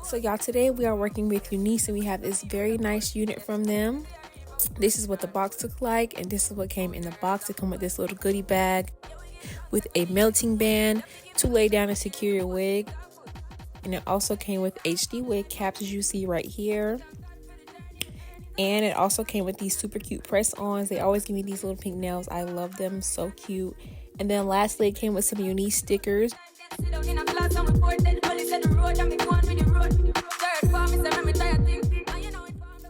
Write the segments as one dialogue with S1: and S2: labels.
S1: So y'all, today we are working with UNiCE and we have this very nice unit from them. This is what the box looked like, and this is what came in the box. It comes with this little goodie bag with a melting band to lay down and secure your wig. And it also came with HD wig caps, as you see right here. And it also came with these super cute press-ons. They always give me these little pink nails. I love them, so cute. And then lastly, it came with some UNiCE stickers.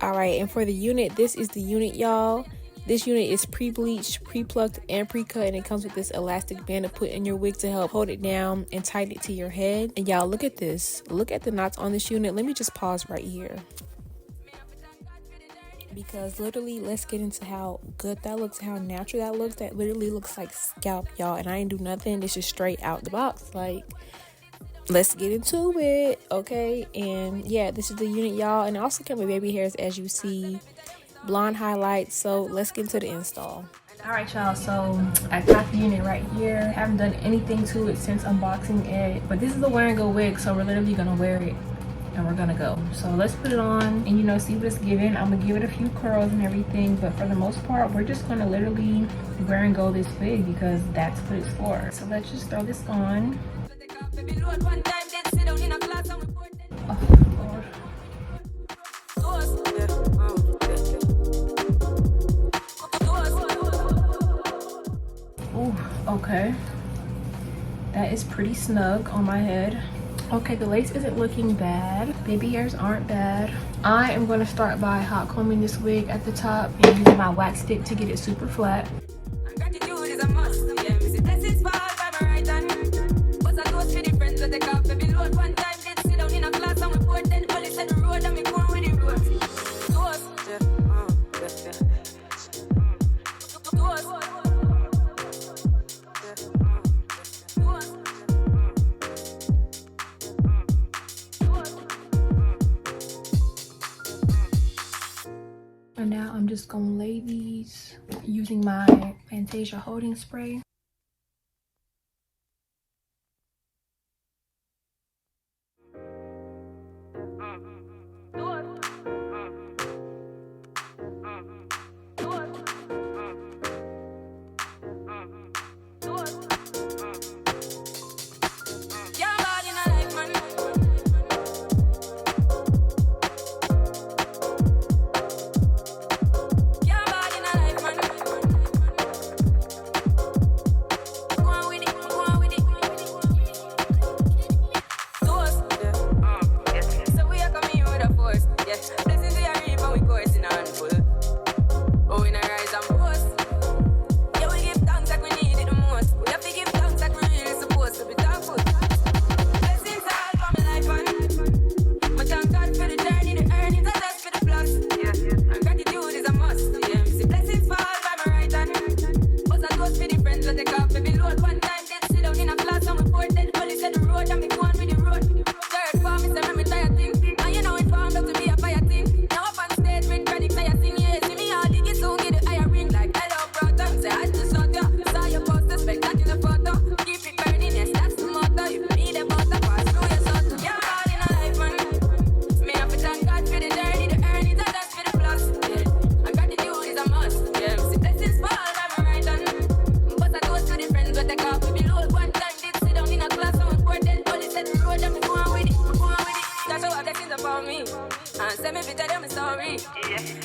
S1: Alright, and for the unit, this is the unit, y'all. This unit is pre-bleached, pre-plucked, and pre-cut, and it comes with this elastic band to put in your wig to help hold it down and tighten it to your head. And y'all, look at this. Look at the knots on this unit. Let me just pause right here, because literally, let's get into how good that looks, how natural that looks. That literally looks like scalp, y'all, and I ain't do nothing. This is straight out the box. Like, let's get into it, okay? And yeah, this is the unit, y'all, and it also came with baby hairs, as you see, blonde highlights. So let's get into the install. All right, y'all, so I got the unit right here. Haven't done anything to it since unboxing it, but this is a wear and go wig, so we're literally gonna wear it and we're gonna go. So let's put it on and, you know, see what it's giving. I'm gonna give it a few curls and everything, but for the most part, we're just gonna literally wear and go this wig because that's what it's for. So let's just throw this on. Okay, that is pretty snug on my head. Okay, the lace isn't looking bad. Baby hairs aren't bad. I am going to start by hot combing this wig at the top and using my wax stick to get it super flat. And now I'm just gonna lay these using my Fantasia holding spray.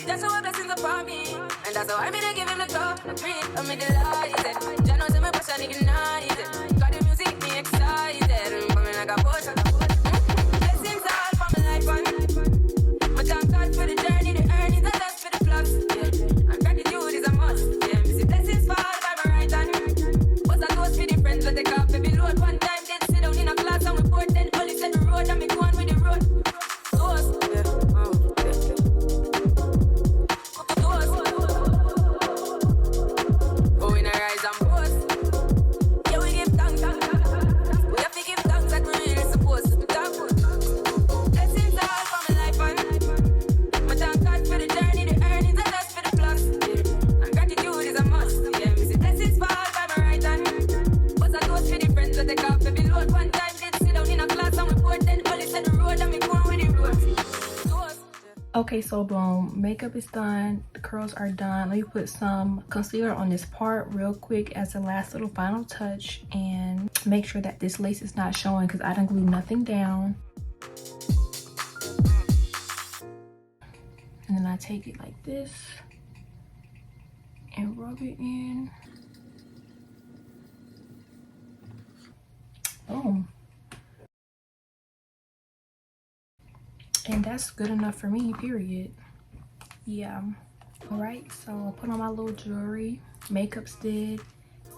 S1: That's how blessings upon me, and that's how I mean I give him the top. I'm in delighted. Jah knows my passion ignited. Got the music me excited. Coming like a potion. Blessings all for my life, and my thank God for the journey, the earnings, and that's for the plus. Yeah, and gratitude is a must. Yeah, me see blessings fall by my right hand. But I goes for the friends that take off baby load one time. Then sit down in a class and report. Then only set the road and me go on with the road. Okay, so boom, makeup is done, the curls are done. Let me put some concealer on this part real quick as a last little final touch, and make sure that this lace is not showing because I didn't glue nothing down. And then I take it like this and rub it in. Boom. And that's good enough for me, period. Yeah. All right, so I put on my little jewelry. Makeup's did.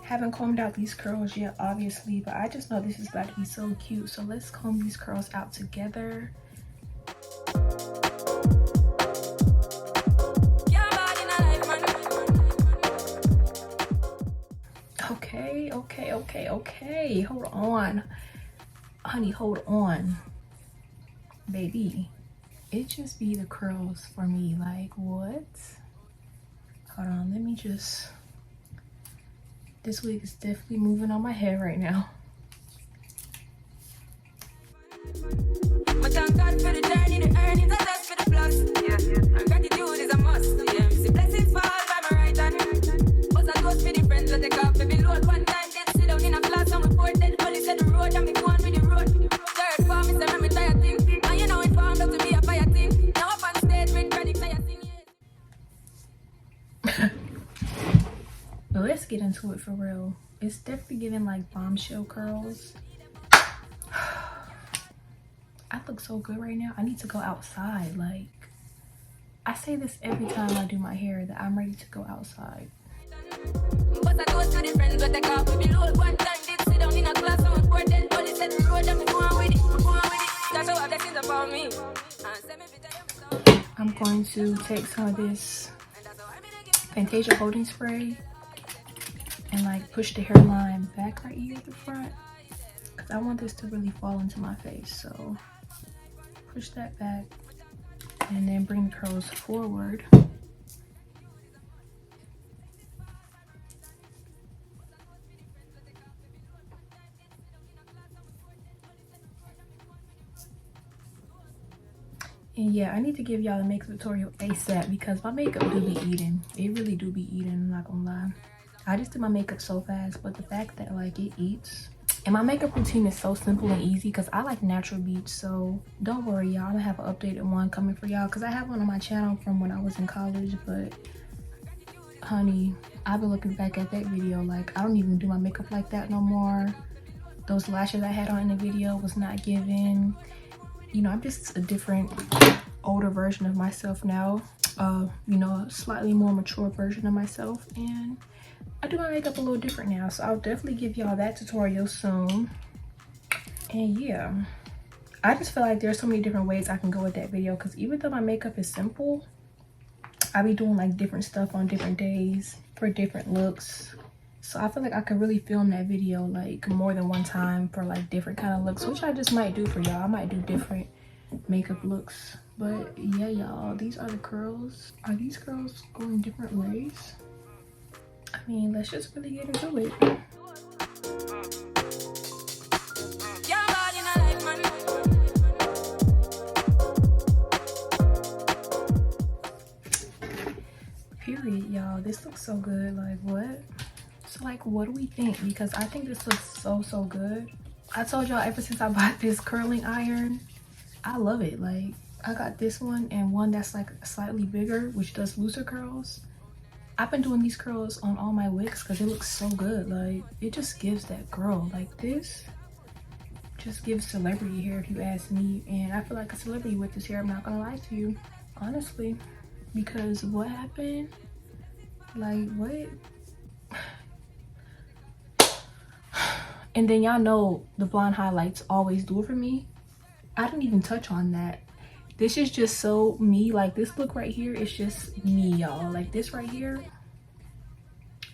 S1: Haven't combed out these curls yet, obviously, but I just know this is about to be so cute. So let's comb these curls out together. Okay. Hold on. Honey, hold on. Baby. It just be the curls for me. Like, what? Hold on, let me just... This wig is definitely moving on my head right now. But let's get into it for real. It's definitely giving like bombshell curls. I look so good right now. I need to go outside. Like, I say this every time I do my hair, that I'm ready to go outside. I'm going to take some of this Fantasia holding spray and like push the hairline back right here at the front, because I want this to really fall into my face. So push that back and then bring the curls forward. And yeah, I need to give y'all a makeup tutorial ASAP because my makeup do be eating. It really do be eating, I'm not gonna lie. I just did my makeup so fast, but the fact that like it eats. And my makeup routine is so simple and easy because I like natural beach. So don't worry, y'all. I'm gonna have an updated one coming for y'all because I have one on my channel from when I was in college. But honey, I've been looking back at that video, like I don't even do my makeup like that no more. Those lashes I had on in the video was not given. You know, I'm just a different, older version of myself now. You know, a slightly more mature version of myself, and I do my makeup a little different now. So I'll definitely give y'all that tutorial soon. And yeah, I just feel like there's so many different ways I can go with that video, because even though my makeup is simple, I be doing like different stuff on different days for different looks. So I feel like I could really film that video like more than one time for like different kind of looks, which I just might do for y'all. I might do different makeup looks. But yeah, y'all, these are the curls. Are these curls going different ways? I mean, let's just really get into it. Period, y'all. This looks so good. Like, what? So like, what do we think? Because I think this looks so good. I told y'all ever since I bought this curling iron, I love it. Like, I got this one and one that's like slightly bigger, which does looser curls. I've been doing these curls on all my wigs because it looks so good. Like, it just gives that girl. Like, this just gives celebrity hair, if you ask me. And I feel like a celebrity with this hair, I'm not gonna lie to you, honestly. Because what happened? Like, what? And then y'all know the blonde highlights always do it for me. I didn't even touch on that. This is just so me. Like, this look right here is just me, y'all. Like, this right here,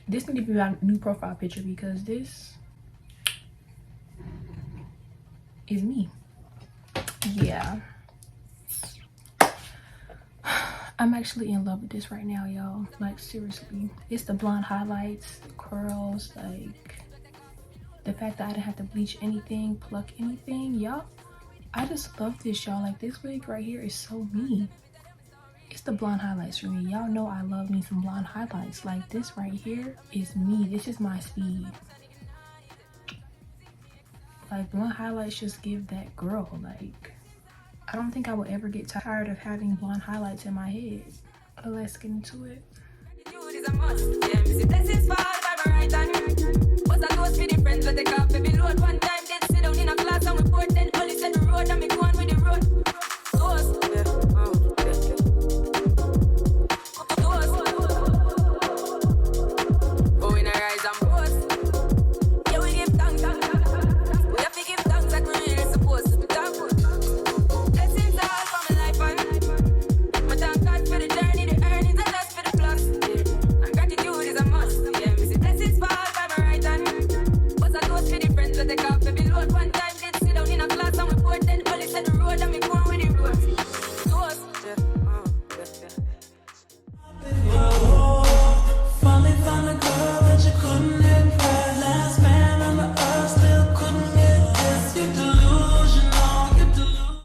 S1: this need to be my new profile picture because this is me. Yeah, I'm actually in love with this right now, y'all. Like, seriously, it's the blonde highlights, the curls, like the fact that I didn't have to bleach anything, pluck anything. Y'all, I just love this, y'all. Like, this wig right here is so me. It's the blonde highlights for me. Y'all know I love me some blonde highlights. Like this right here is me. This is my speed. Like blonde highlights just give that girl. Like I don't think I will ever get tired of having blonde highlights in my head. But let's get into it.